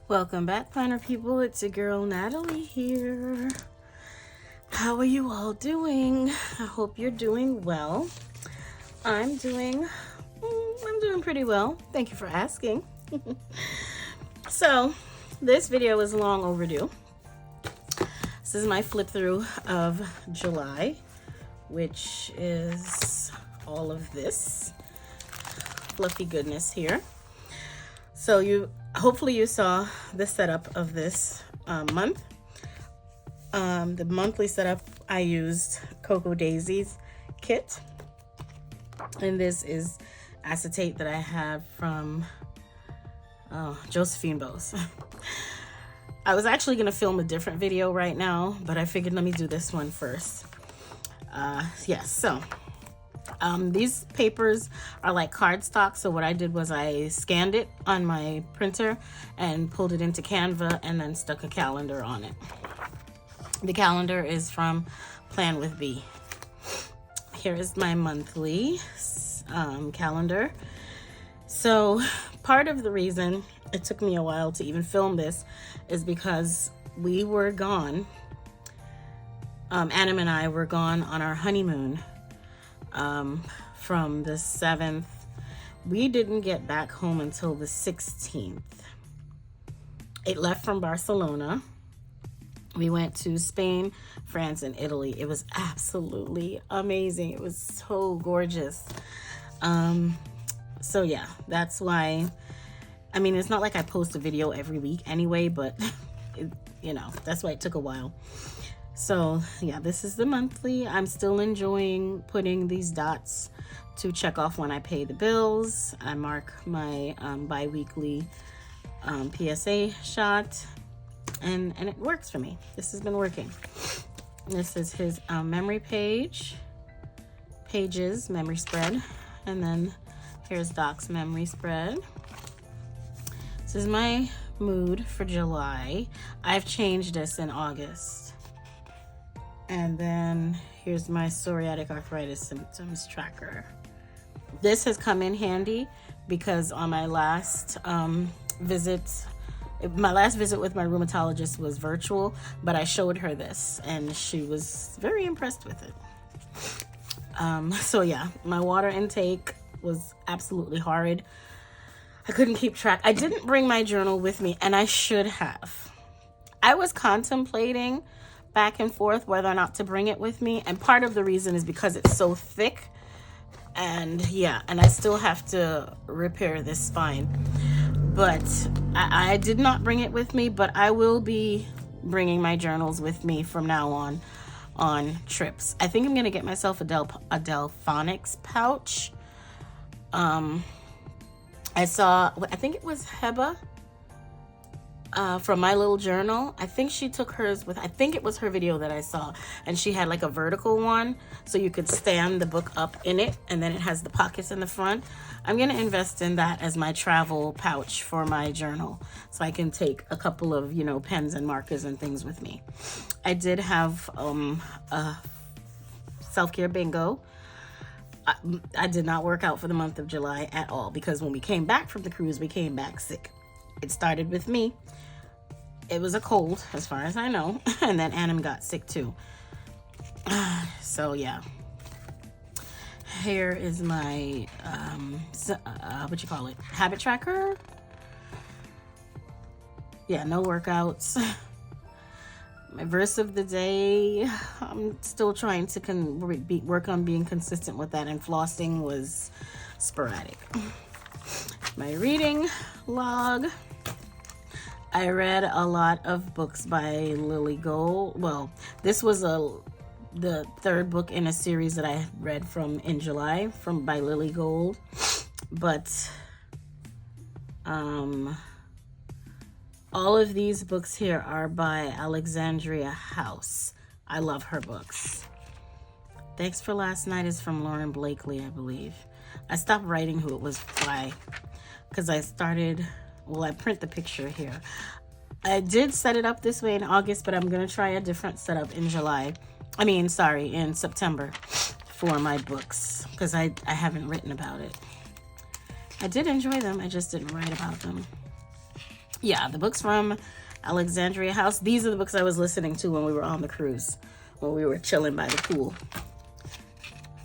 Welcome back, planner people. It's your girl Natalie here. How are you all doing? I hope you're doing well. I'm doing pretty well. Thank you for asking. So, this video is long overdue. This is my flip through of July, which is all of this fluffy goodness here. So hopefully you saw the setup of this month. The monthly setup, I used Cocoa Daisy's kit, and this is acetate that I have from Josephine Bose. I was actually going to film a different video right now, but I figured let me do this one first. These papers are like cardstock, so what I did was I scanned it on my printer and pulled it into Canva and then stuck a calendar on it. The calendar is from Plan with B. Here is my monthly calendar. So part of the reason it took me a while to even film this is because we were gone. Adam and I were gone on our honeymoon. From the 7th, we didn't get back home until the 16th. It left from Barcelona. We went to Spain, France, and Italy. It was absolutely amazing. It was so gorgeous. So yeah, that's why, I mean, it's not like I post a video every week anyway, but that's why it took a while. So yeah, this is the monthly. I'm still enjoying putting these dots to check off when I pay the bills. I mark my bi-weekly PSA shot, and it works for me. This has been working. This is his memory pages, memory spread, and then here's Doc's memory spread. This is my mood for July. I've changed this in August. And then here's my psoriatic arthritis symptoms tracker. This has come in handy because on my last visit with my rheumatologist was virtual, but I showed her this and she was very impressed with it. So yeah, my water intake was absolutely horrid. I couldn't keep track. I didn't bring my journal with me, and I should have. I was contemplating back and forth whether or not to bring it with me, and part of the reason is because it's so thick, and I still have to repair this spine. But I did not bring it with me, but I will be bringing my journals with me from now on trips. I think I'm gonna get myself a Delphonics pouch. I think it was Heba from My Little Journal. I think she took hers I think it was her video that I saw, and she had like a vertical one so you could stand the book up in it, and then it has the pockets in the front. I'm going to invest in that as my travel pouch for my journal so I can take a couple of pens and markers and things with me. I did have a self-care bingo. I did not work out for the month of July at all because when we came back from the cruise, we came back sick. It started with me. It was a cold, as far as I know. And then Adam got sick too. So yeah. Here is my, habit tracker. Yeah, no workouts. My verse of the day. I'm still trying to work on being consistent with that, and flossing was sporadic. My reading log. I read a lot of books by Lily Gold. Well, this was the third book in a series that I read in July by Lily Gold. But all of these books here are by Alexandria House. I love her books. Thanks for Last Night is from Lauren Blakely, I believe. I stopped writing who it was by because I print the picture here. I did set it up this way in August, but I'm going to try a different setup in September for my books because I haven't written about it. I did enjoy them. I just didn't write about them. Yeah, the books from Alexandria House. These are the books I was listening to when we were on the cruise, when we were chilling by the pool.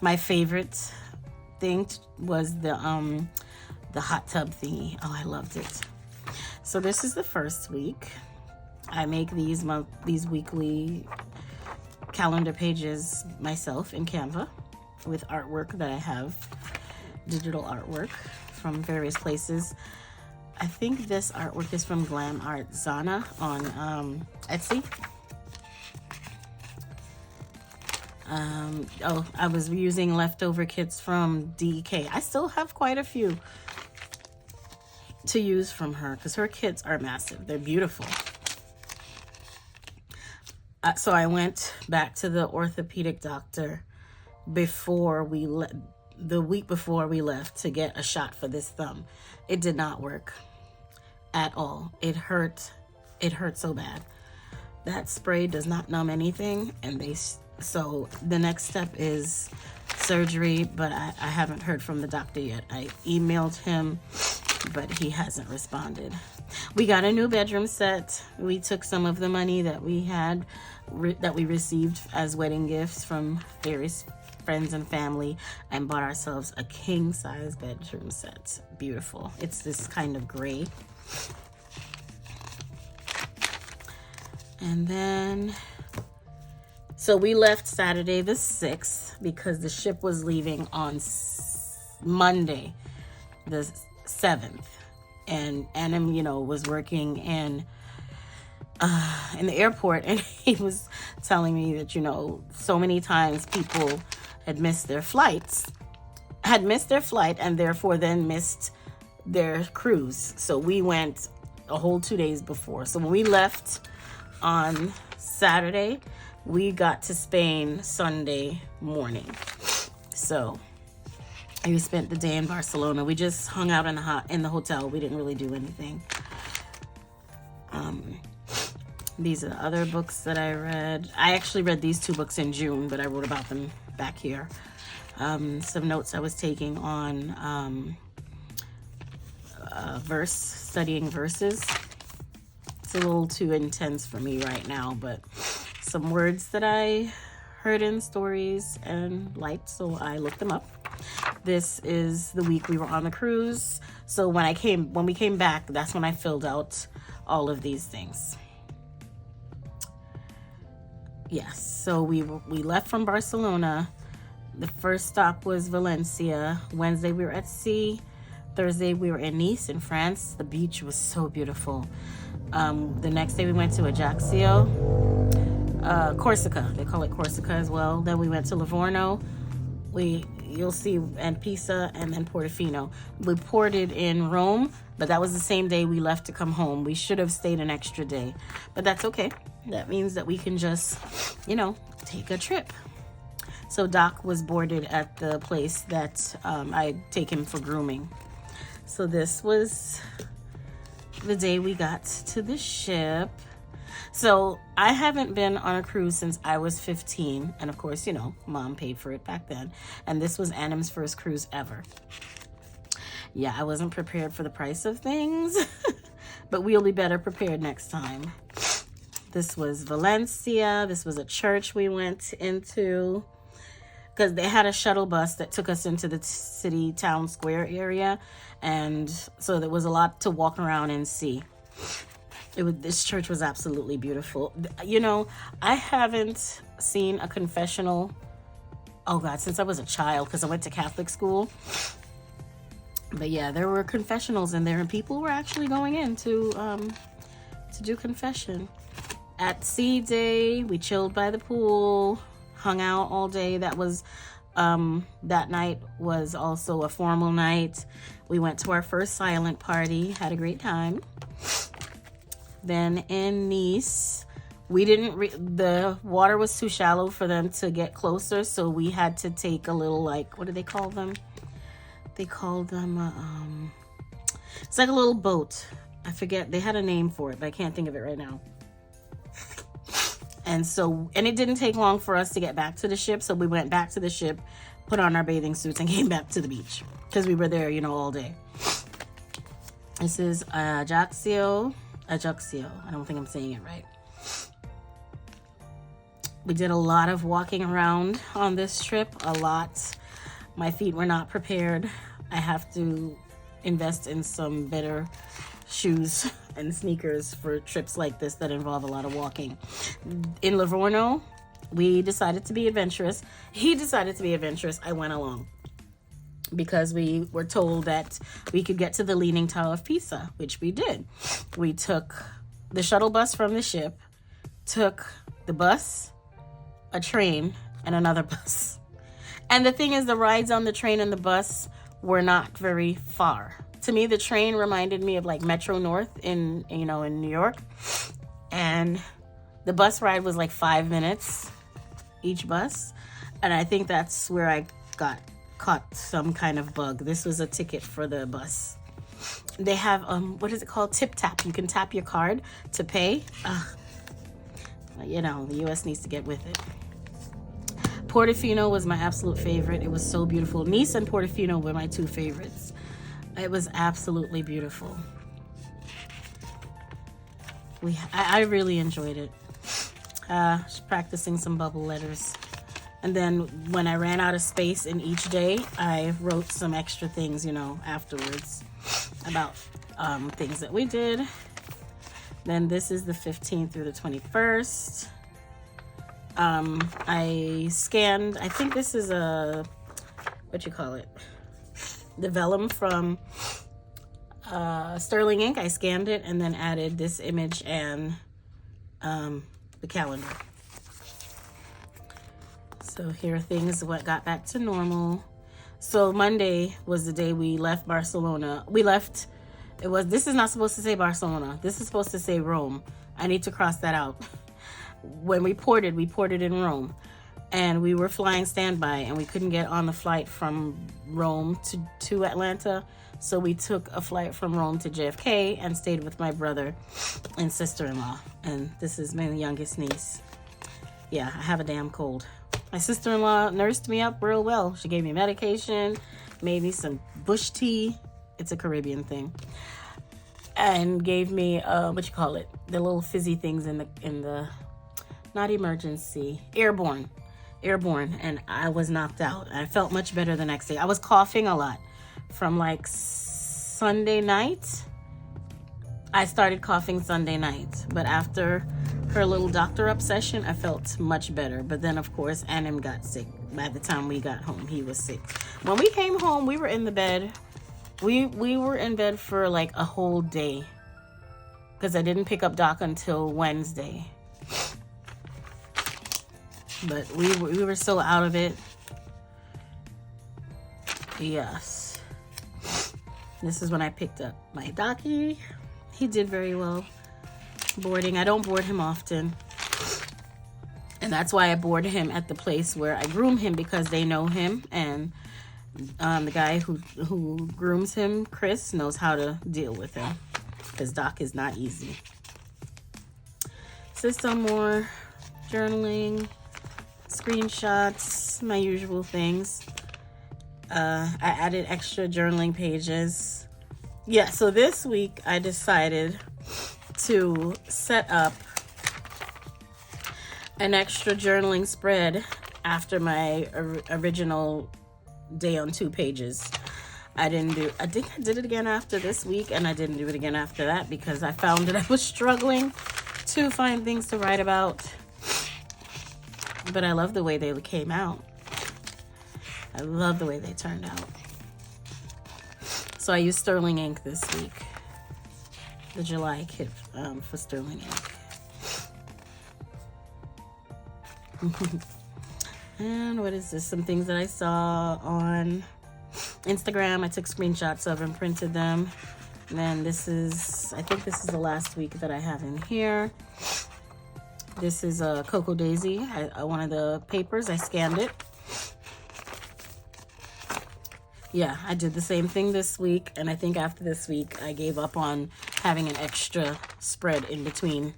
My favorite thing was the hot tub thingy. Oh, I loved it. So this is the first week. I make these weekly calendar pages myself in Canva with artwork that I have, digital artwork from various places. I think this artwork is from Glam Art Zana on Etsy. Oh, I was using leftover kits from DK. I still have quite a few to use from her because her kits are massive. They're beautiful. So I went back to the orthopedic doctor before the week before we left to get a shot for this thumb. It did not work at all. It hurt so bad. That spray does not numb anything, and so the next step is surgery, but I haven't heard from the doctor yet. I emailed him, but he hasn't responded. We got a new bedroom set. We took some of the money that we had that we received as wedding gifts from various friends and family and bought ourselves a king size bedroom set. Beautiful. It's this kind of gray. And then, so we left Saturday the 6th because the ship was leaving on Monday the 7th. And Adam, was working in the airport, and he was telling me that, so many times people had missed their flight and therefore then missed their cruise. So we went a whole 2 days before. So when we left on Saturday, we got to Spain Sunday morning. So we spent the day in Barcelona. We just hung out in the hotel. We didn't really do anything. These are the other books that I read. I actually read these 2 books in June, but I wrote about them back here. Some notes I was taking on studying verses. It's a little too intense for me right now, but some words that I heard in stories and liked, so I looked them up. This is the week we were on the cruise. So when we came back, that's when I filled out all of these things. Yes, so we left from Barcelona. The first stop was Valencia. Wednesday we were at sea. Thursday we were in Nice in France. The beach was so beautiful. The next day we went to Ajaccio, Corsica. They call it Corsica as well. Then we went to Livorno. You'll see, and Pisa, and then Portofino. We ported in Rome, but that was the same day we left to come home. We should have stayed an extra day, but that's okay. That means that we can just, take a trip. So Doc was boarded at the place that I take him for grooming. So this was the day we got to the ship. So I haven't been on a cruise since I was 15. And of course, Mom paid for it back then. And this was Adam's first cruise ever. Yeah, I wasn't prepared for the price of things, but we'll be better prepared next time. This was Valencia. This was a church we went into because they had a shuttle bus that took us into the city town square area. And so there was a lot to walk around and see. This church was absolutely beautiful. I haven't seen a confessional, since I was a child, because I went to Catholic school. But yeah, there were confessionals in there, and people were actually going in to do confession. At Sea Day, we chilled by the pool, hung out all day. That night was also a formal night. We went to our first silent party, had a great time. Then in Nice, the water was too shallow for them to get closer, so we had to take a little, what do they call them? They called them, it's like a little boat. I forget, they had a name for it, but I can't think of it right now. And it didn't take long for us to get back to the ship, so we went back to the ship, put on our bathing suits, and came back to the beach, because we were there, all day. This is Ajaccio. Ajaccio. I don't think I'm saying it right. We did a lot of walking around on this trip, a lot. My feet were not prepared. I have to invest in some better shoes and sneakers for trips like this that involve a lot of walking. In Livorno, we decided to be adventurous. He decided to be adventurous. I went along because we were told that we could get to the Leaning Tower of Pisa, which we did. We took the shuttle bus from the ship, took the bus, a train, and another bus. And the thing is, the rides on the train and the bus were not very far. To me, the train reminded me of like Metro North in New York. And the bus ride was like 5 minutes each bus. And I think that's where I caught some kind of bug. This was a ticket for the bus. They have, what is it called? Tip tap. You can tap your card to pay. The US needs to get with it. Portofino was my absolute favorite. It was so beautiful. Nice and Portofino were my two favorites. It was absolutely beautiful. I really enjoyed it. Just practicing some bubble letters. And then when I ran out of space in each day, I wrote some extra things, afterwards about things that we did. Then this is the 15th through the 21st. I scanned, I think this is the vellum from Sterling Ink. I scanned it and then added this image and the calendar. So here are things what got back to normal. So Monday was the day we left Barcelona. This is not supposed to say Barcelona. This is supposed to say Rome. I need to cross that out. When we ported in Rome. And we were flying standby and we couldn't get on the flight from Rome to Atlanta. So we took a flight from Rome to JFK and stayed with my brother and sister-in-law. And this is my youngest niece. Yeah, I have a damn cold. My sister-in-law nursed me up real well. She gave me medication, made me some bush tea. It's a Caribbean thing. And gave me, the little fizzy things in the not emergency, airborne. And I was knocked out. I felt much better the next day. I was coughing a lot from like Sunday night. I started coughing Sunday night, but after her little doctor up session, I felt much better. But then of course, Anim got sick. By the time we got home, he was sick. When we came home, we were in the bed. We were in bed for like a whole day because I didn't pick up Doc until Wednesday. But we were so out of it. Yes. This is when I picked up my Docky. He did very well boarding. I don't board him often. And that's why I board him at the place where I groom him, because they know him. And the guy who grooms him, Chris, knows how to deal with him. Because Doc is not easy. So some more journaling. Screenshots, my usual things. I added extra journaling pages. Yeah, so this week I decided to set up an extra journaling spread after my original day on 2 pages. I think I did it again after this week, and I didn't do it again after that because I found that I was struggling to find things to write about. But I love the way they came out. I love the way they turned out. So I used Sterling Ink this week. The July kit for Sterling Ink. And what is this? Some things that I saw on Instagram. I took screenshots of and printed them. And then I think this is the last week that I have in here. This is a Cocoa Daisy, one of the papers. I scanned it. Yeah, I did the same thing this week. And I think after this week, I gave up on having an extra spread in between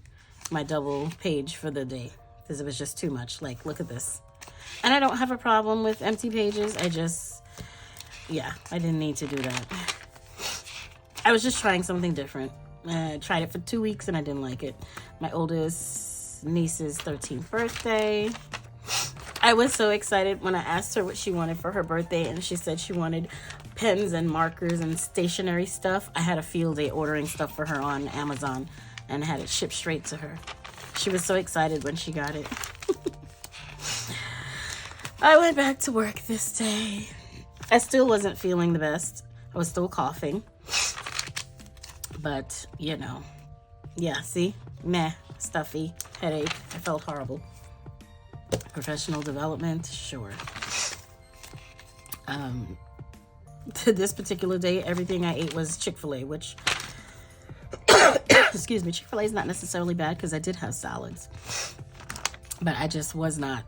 my double page for the day. Because it was just too much. Like, look at this. And I don't have a problem with empty pages. I didn't need to do that. I was just trying something different. I tried it for 2 weeks and I didn't like it. My oldest niece's 13th birthday. I was so excited when I asked her what she wanted for her birthday, and she said she wanted pens and markers and stationery stuff. I had a field day ordering stuff for her on Amazon and had it shipped straight to her. She was so excited when she got it. I went back to work this day. I still wasn't feeling the best. I was still coughing. But, you know, yeah, see? Meh, stuffy, headache. I felt horrible. Professional development, sure. To this particular day, everything I ate was Chick-fil-A, which, excuse me, Chick-fil-A is not necessarily bad because I did have salads. But I just was not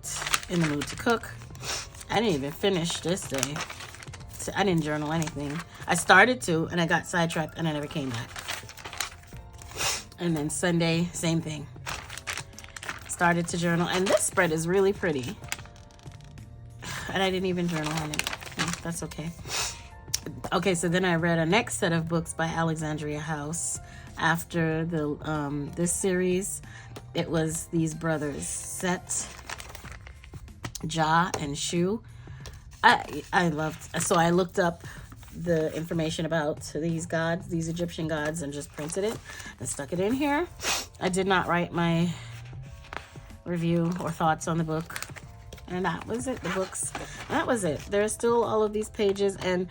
in the mood to cook. I didn't even finish this day. I didn't journal anything. I started to, and I got sidetracked, and I never came back. And then Sunday, same thing. Started to journal, and this spread is really pretty. And I didn't even journal on it. That's okay. Okay, so then I read a next set of books by Alexandria House after the this series. It was these brothers, Set, Ja, and Shu. I loved, so I looked up the information about these gods, these Egyptian gods, and just printed it and stuck it in here. I did not write my review or thoughts on the book, and that was it. The books, that was it. There's still all of these pages, and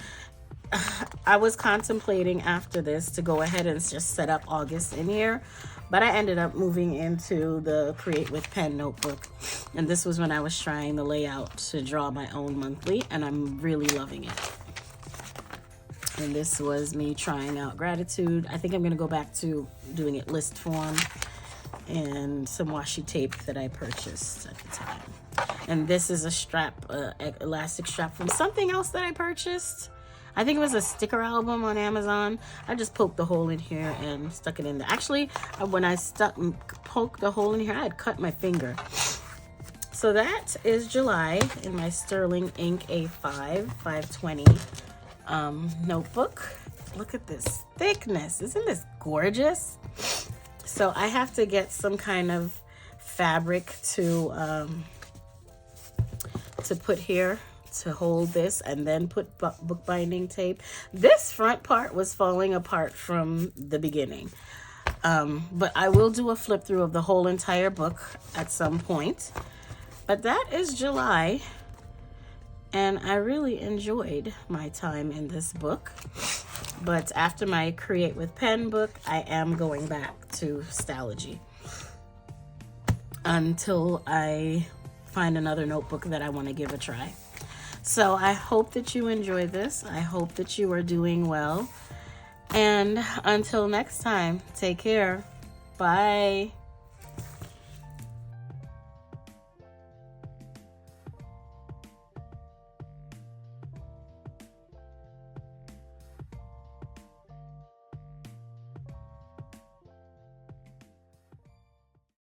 I was contemplating after this to go ahead and just set up August in here, but I ended up moving into the Create with Pen notebook, and this was when I was trying the layout to draw my own monthly, and I'm really loving it. And this was me trying out gratitude. I think I'm going to go back to doing it list form, and some washi tape that I purchased at the time. And this is a strap, elastic strap from something else that I purchased. I think it was a sticker album on Amazon. I just poked the hole in here and stuck it in there. Actually, when I poked the hole in here, I had cut my finger. So that is July in my Sterling Ink A5 520 notebook. Look at this thickness. Isn't this gorgeous? So I have to get some kind of fabric to put here to hold this, and then put bookbinding tape. This front part was falling apart from the beginning, but I will do a flip through of the whole entire book at some point. But that is July, and I really enjoyed my time in this book. But after my Create with Pen book, I am going back to Stalogy until I find another notebook that I want to give a try. So I hope that you enjoyed this. I hope that you are doing well. And until next time, take care. Bye.